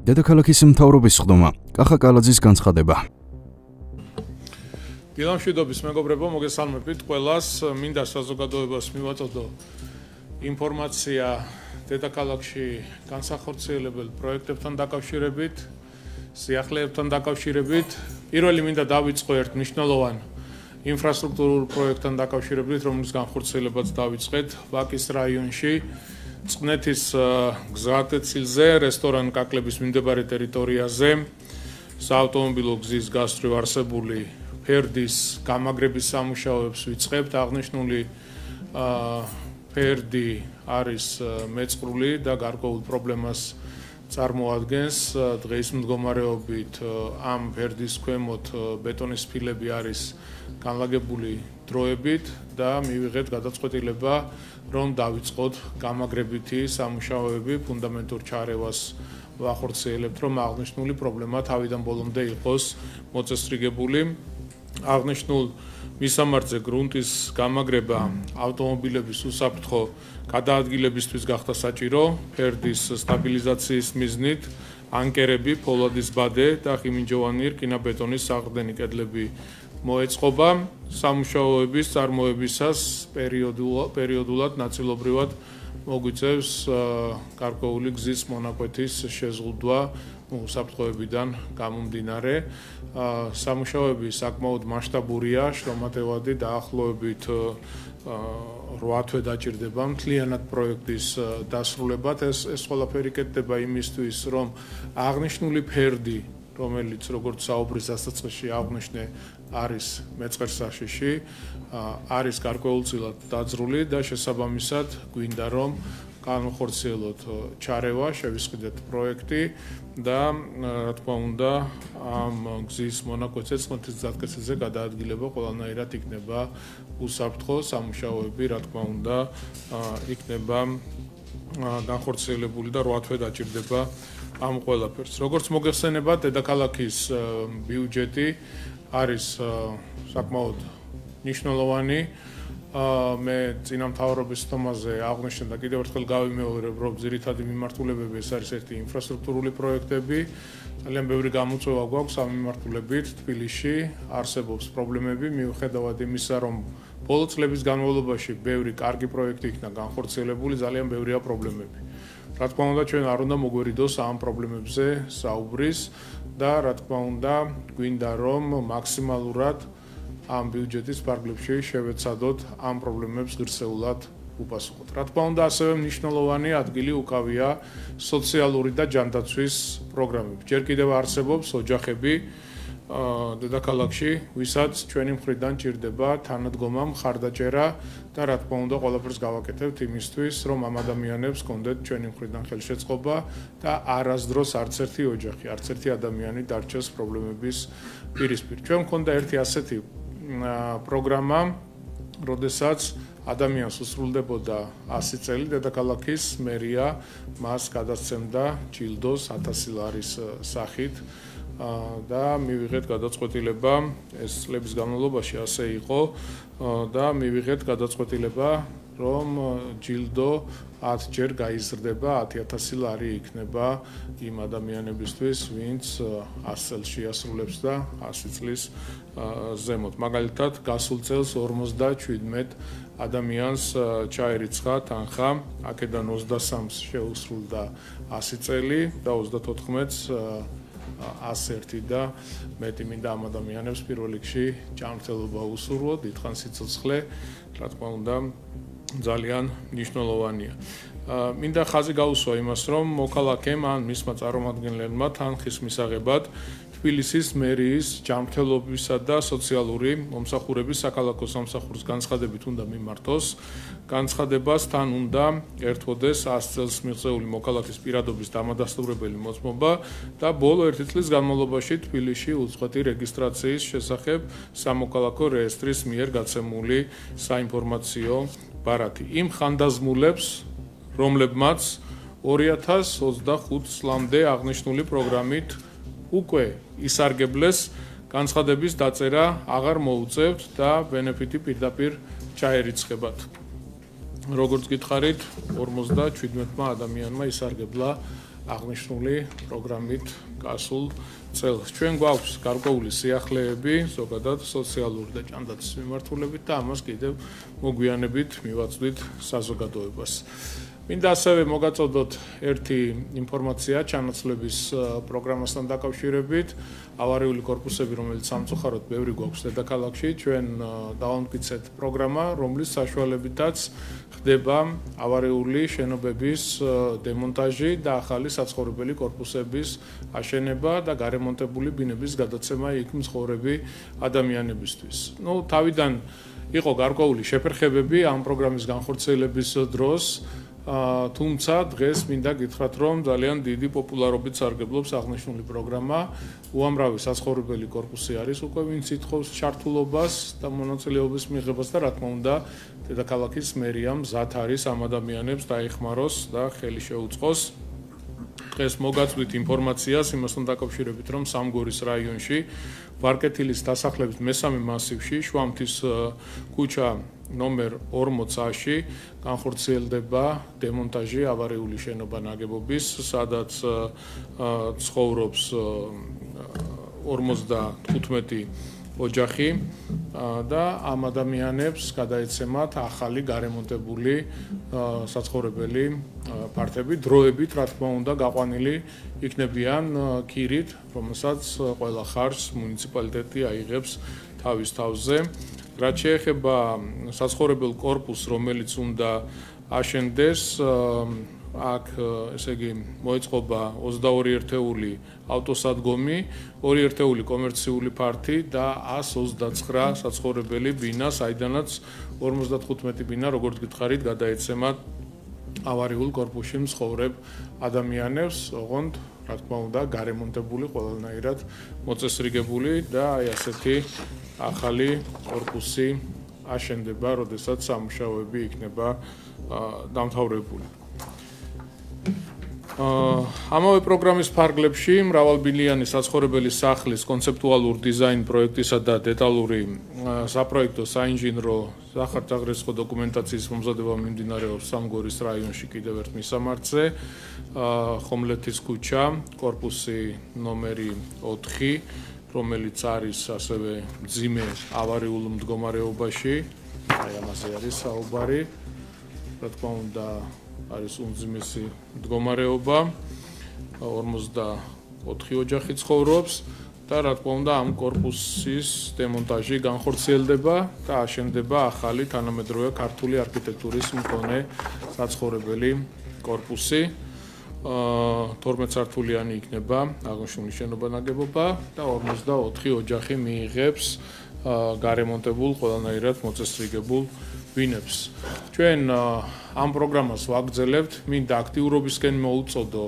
დედაქალაქის მთავრობის ხდომა, კახა კალაძის განცხადება. დილამშვიდობის მეგობრებო, მოგესალმებით ყველას. მინდა საზოგადოებას მივაწოდო ინფორმაცია დედაქალაქში განსახორციელებელ პროექტებთან დაკავშირებით, სიახლეებთან დაკავშირებით. პირველი მინდა დავიწყო ერთ მნიშვნელოვან ინფრასტრუქტურულ პროექტთან დაკავშირებით, რომლის განხორციელებაც დავიწყეთ ვაკის რაიონში, წყნეთის გზატკეცილზე, რესტორან კაკლების მიმდებარე ტერიტორიაზე, საავტომობილო გზის გასწვრივ არსებული ფერდის გამაგრების სამუშაოებს ვიწყებთ. აღნიშნული ფერდი არის მეწყრული და გარკვეულ პრობლემას წარმოადგენს. დღის მდგომარეობით ამ ფერდის ქვემოთ ბეტონის ფილები არის განლაგებული დროებით და მივიღეთ გადაწყვეტილება, რომ დავიწყოთ გამაგრებითი სამუშაოები, ფუნდამენტურ ჩარევას ვახორციელებთ, რომ აღნიშნული პრობლემა თავიდან ბოლომდე იყოს მოწესრიგებული. აღნიშნულ მისამართზე გრუნტის გამაგრება ავტომობილების უსაფრთხო გადაადგილებისთვის გახდა საჭირო, ფერდის სტაბილიზაციის მიზნით ანკერები, ფოლადის ბადე და ხიმინჯოვანი რკინაბეტონის საყრდენი კედლები მოეწყობა. სამუშაოების წარმოებისას პერიოდულად ნაწილობრივად მოგვიწევს გარკვეული გზის მონაკვეთის შეზღუდვა უსაფრთხოებიდან გამომდინარე. სამუშაოები საკმაოდ მასშტაბურია, შრომატევადი დაახლოებით 8 თვე დაჭირდება მთლიანად პროექტის დასრულებად. ეს ყველაფერი კეთდება იმისთვის, რომ აღნიშნული ფერდი, რომელიც როგორც საუბრის დასაწყისში აღვნიშნე, არის მეწყერსაშიში, არის გარკვეულწილად დაძრული და შესაბამისად გვინდა რომ განვახორციელოთ ჩარევა, შევისყიდეთ პროექტი და რა თქმა უნდა ამ გზის მონაკვეთზე წყნეთის გზატკეცილზე გადაადგილება ყველანაირად იქნება უსაფრთხო, სამუშაოები რა თქმა უნდა იქნება განხორციელებული და 8 თვე დაჭირდება ამ ყველაფერს. როგორც მოგეხსენებათ, დედაქალაქის ბიუჯეტი არის საკმაოდ მნიშვნელოვანი. მე წინა მთავრობის ხდომაზე აღვნიშნე და კიდევ ერთხელ გავიმეორებ, რომ ძირითადი მიმართულებები ეს არის ერთი ინფრასტრუქტურული პროექტები. ძალიან ბევრი გამოწვევა გვაქვს ამ მიმართულებით. თბილისში არსებობს პრობლემები, მიუხედავად იმისა, რომ ბოლო წლების განმავლობაში ბევრი კარგი პროექტი იქნა განხორციელებული, ძალიან ბევრია პრობლემები. რა თქმა უნდა, ჩვენ არ უნდა მოგვერიდოს ამ პრობლემებზე საუბრის და რა თქმა უნდა, გვინდა რომ მაქსიმალურად ამ ბიუჯეტის ფარგლებში შევეცადოთ ამ პრობლემებს ღირსეულად უპასუხოთ. რა თქმა უნდა, ასევე მნიშვნელოვანი ადგილი უკავია სოციალური და ჯანდაცვის პროგრამები. ჯერ კიდევ არსებობს ოჯახები დედაქალაქში, ვისაც ჩვენი მხრიდან ჭირდება თანადგომა, მხარდაჭერა და რა თქმა უნდა, ყველაფერს გავაკეთებთ იმისთვის, რომ ამ ადამიანებს კონდეთ ჩვენი მხრიდან ხელშეწყობა და არასდროს არც ერთი ოჯახი, არც ერთი ადამიანი დარჩეს პრობლემების პირისპირ. ჩვენ მქონდა ერთი ასეთი პროგრამა, როდესაც ადამიანს უსრულდებოდა 100 წელი, დედაქალაქის მერია მას გადასცემდა ჯილდოს 1000 ლარის სახით და მივიღეთ გადაწყვეტილება, ეს წლების განმავლობაში ასე იყო და მივიღეთ გადაწყვეტილება, რომ ჯილდო 10 ჯერ გაიზრდება, 10000 ლარი იქნება იმ ადამიანებისთვის, ვინც 100 წელს შეასრულებს და 100 წლის ზემოთ. მაგალითად, გასულ წელს 57 ადამიანს ჩაერიცხა თანხა, აქედან 23-ს შეუსრულდა 100 წელი და 34-ს 101 და მეტი მინდა ამ ადამიანებს პირველ რიგში ჯანმრთელობა უსურვო, დიდხანს სიცოცხლე, რა თქმა უნდა, ძალიან მნიშვნელოვანია. მინდა ხაზი გაუსვა იმას, რომ მოქალაქემ ან მისმა წარმომადგენლებმა თანხის მისაღებად თბილისის მერიის ჯანმრთელობისა და სოციალური მომსახურების საქალაქო სამსახურის განცხადებით უნდა მიმართოს. განცხადებას თან უნდა ერთვოდეს 100 წელს მიღწეული მოქალაქის პირადობის დამადასტურებელი მოწმობა და ბოლო 1 წლის განმავლობაში თბილისში უწყვეტი რეგისტრაციის შესახებ სამოქალაქო რეესტრის მიერ გაცემული საინფორმაციო ბარათი. იმ ხანდაზმულებს, რომლებმაც 2025 წლამდე აღნიშნული პროგრამით უკვე ისარგებლეს, განცხადების დაწერა აღარ მოუწევთ და ბენეფიტი პირდაპირ ჩაერიცხებათ. როგორც გითხარით, 57 ადამიანმა ისარგებლა აღნიშნული პროგრამით გასულ წელს. ჩვენ გვაქვს გარკვეული სიახლეები, ზოგადად სოციალური და ჭანდაცვის მიმართულებით და ამას კიდევ მოგვიანებით მივაწვდით საზოგადოებას. მინდა ასევე მოგაწოდოთ ერთი ინფორმაცია ჩანაცვლების პროგრამასთან დაკავშირებით. ავარიული კორპუსები, რომელიც სამწუხაროდ ბევრი გვაქვს დედაქალაქში, ჩვენ დავამტკიცეთ პროგრამა, რომლის საშუალებითაც ხდება ავარიული შენობების დემონტაჟი და ახალი საცხოვრებელი კორპუსების აშენება და გარემონტებული ბინების გადაცემა იქ მცხოვრები ადამიანებისთვის. თავიდან იყო გარკვეული შეფერხებები ამ პროგრამის განხორციელების დროს. თუმცა დღეს მინდა გითხრათ, რომ ძალიან დიდი პოპულარობით სარგებლობს აღნიშნული პროგრამა. უამრავი საცხოვრებელი კორპუსი არის უკვე, ვინც ითხოვს ჩართულობას და მონაწილეობის მიღებას და რა თქმა უნდა, დედაქალაქის მერია მზად არის ამ ადამიანებს დაეხმაროს და ხელი შეუწყოს. დღეს მოგაწვდით ინფორმაციას იმასთან დაკავშირებით, რომ სამგორის რაიონში ვარკეთილის დასახლების მესამე მასივში, შვამთის ქუჩა ნომერ 40-ში განხორციელდება დემონტაჟი ავარიული შენობა ნაგებობის, სადაც ცხოვრობს 55 ოჯახი და ამ ადამიანებს გადაეცემათ ახალი გარემონტებული საცხოვრებელი პარტები, დროებით, რა თქმა უნდა, გაყვანილი იქნებიან ქირით, რომელსაც ყველა ხარჯს მუნიციპალიტეტი აიღებს თავის თავზე. რაც შეეხება საცხოვრებელ კორპუსს, რომელიც უნდა აშენდეს, აქ ესე იგი მოეწყობა 22 ერთეული ავტოსადგომი, 2 ერთეული კომერციული პარტი და 129 საცხოვრებელი ბინა, საიდანაც 55 ბინა, როგორც გითხარით, გადაეცემათ ავარიულ კორპუსში მცხოვრებ ადამიანებს, ოღონდ რა თქმა უნდა, გარემონტებული, ყველანაირად მოწესრიგებული და აი ასეთი ახალი კორპუსი აშენდება, როდესაც სამუშაოები იქნება დამთავრებული. ამავე პროგრამის ფარგლებში მრავალბილიანი საცხოვრებელი სახლის კონცეპტუალურ დიზაინ პროექტისა და დეტალური საპროექტო საინჟინრო სახარჯაღრეცხო დოკუმენტაციის მომზადება მიმდინარეობს სამგორის რაიონში კიდევ ერთ მისამართზე, ხომლეთის ქუჩა, კორპუსი ნომერი 4, რომელიც არის ასევე მძიმე ავარიულ მდგომარეობაში, აი ამაზე არის საუბარი, რა თქმა უნდა არის უმძიმესი მდგომარეობა, 44 ოჯახი ცხოვრობს და რა თქმა უნდა ამ კორპუსის დემონტაჟი განხორციელდება და აშენდება ახალი თანამედროვე ქართული არქიტექტურის მქონე საცხოვრებელი კორპუსი. 12 სართულიანი იქნება აღნიშნული შენობა ნაგებობა და 54 ოჯახი მიიღებს გარემონტებულ, ყველანაირად მოწესრიგებულ ბინებს. ჩვენ ამ პროგრამას ვაგრძელებთ, მინდა აქტიურობისკენ მოუწოდო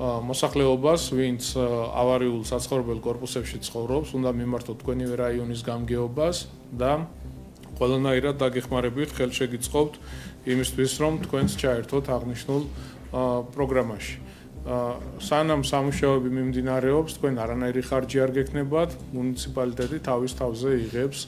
მოსახლეობას, ვინც ავარიულ საცხოვრებელ კორპუსებში ცხოვრობს, უნდა მიმართოთ თქვენივე რაიონის გამგეობას და ყველანაირად დაგეხმარებით, ხელშეგიწყობთ იმისთვის, რომ თქვენც ჩაერთოთ აღნიშნულ პროგრამაში. სანამ სამუშაოები მიმდინარეობს, თქვენ არანაირი ხარჯი არ გექნებათ, მუნიციპალიტეტი თავის თავზე იღებს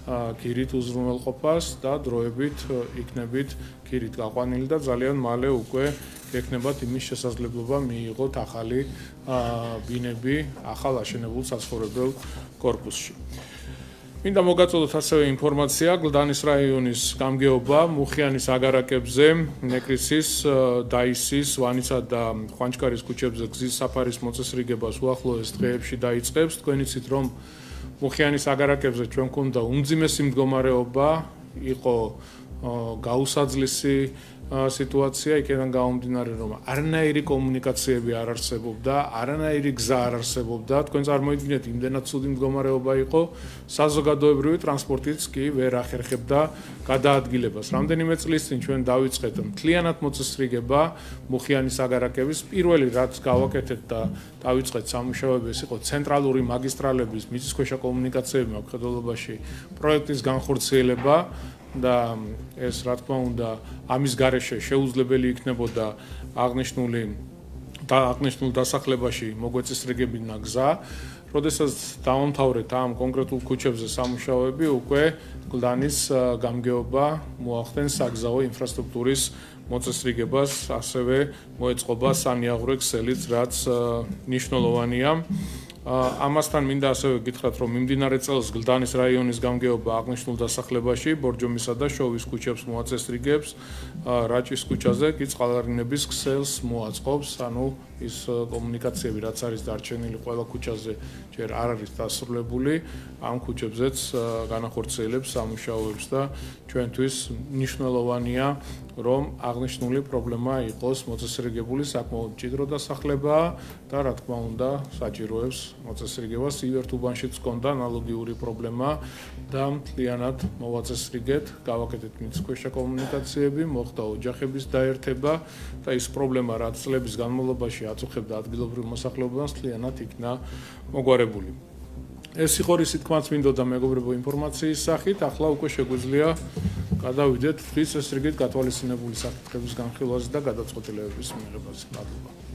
ქირით უზრუნველყოფას და დროებით იქნებით ქირით გაყვანილი და ძალიან მალე უკვე გექნებათ იმის შესაძლებლობა მიიღოთ ახალი ბინები ახალ აშენებულ საცხოვრებელ კორპუსში. მინდა მოგაწოდოთ ასევე ინფორმაცია გლდანის რაიონის გამგეობა მუხიანის აგარაკებზე, ნეკრისის, დაისის, ვანისა და ხვანჩკარის ქუჩებზე გზის საფარის მოწესრიგებას უახლოეს დღეებში დაიწყებს. თქვენ იცით, რომ მუხიანის აგარაკებზე ჩვენ გვქონდა უმძიმესი მდგომარეობა, იყო გაუსაძლისი სიტუაცია, იქიდან გამომდინარე, რომ არანაირი კომუნიკაციები არ არსებობდა, არანაირი გზა არ არსებობდა. თქვენ წარმოიდგინეთ, იმდენად ცუდი მდგომარეობა იყო, საზოგადოებრივი ტრანსპორტიც კი ვერ ახერხებდა გადაადგილებას. რამდენიმე წლის წინ ჩვენ დავიწყეთ მთლიანად მოწესრიგება მუხიანის აგარაკების. პირველი რაც გავაკეთეთ და დავიწყეთ სამუშაოები, ეს იყო ცენტრალური მაგისტრალების მიწისქვეშა კომუნიკაციები მხედველობაში პროექტის განხორციელება. და ეს რა თქმა უნდა ამის გარეშე შეუძლებელი იქნებოდა აღნიშნული აღნიშნულ დასახლებაში მოგვეწესრიგებინა გზა. როდესაც დავამთავრეთ ამ კონკრეტულ ქუჩებზე სამუშაოები, უკვე კლდანის გამგეობა მოახდენს საგზაო ინფრასტრუქტურის მოწესრიგებას, ასევე მოეწყობა სანიაღვრე ქსელიც, რაც მნიშვნელოვანია. ამასთან მინდა ასევე გითხრათ, რომ მიმდინარე წელს გლდანის რაიონის გამგეობა აღნიშნულ დასახლებაში ბორჯომისა და შოვის ქუჩებს მოაწესრიგებს, რაჭის ქუჩაზე კი წყალარინების ქსელს მოაწყობს, ანუ ის კომუნიკაციები, რაც არის დარჩენილი ყველა ქუჩაზე, ჯერ არ არის დასრულებული, ამ ქუჩებზეც განახორციელებს სამუშაოებს და ჩვენთვის მნიშვნელოვანია, რომ აღნიშნული პრობლემა იყოს მოწესრიგებული, საკმაოდ მჭიდრო დასახლება და რა თქმა უნდა საჭიროებს მოწესრიგებას. ივერთ უბანშიც ჰქონდა ანალოგიური პრობლემა და მთლიანად მოვაწესრიგეთ, გავაკეთეთ მიწისქვეშა კომუნიკაციები, მოხდა ოჯახების დაერთება და ის პრობლემა, რაც წლების განმავლობაში აწუხებდა ადგილობრივ მოსახლეობას, მთლიანად იქნა მოგვარებული. ეს იყო რისი თქმაც მინდოდა მეგობრებო ინფორმაციის სახით, ახლა უკვე შეგვიძლია გადავიდეთ წესრიგით გათვალისწინებული საკითხების განხილვაზე და გადაწყვეტილებების მიღებაზე. მადლობა.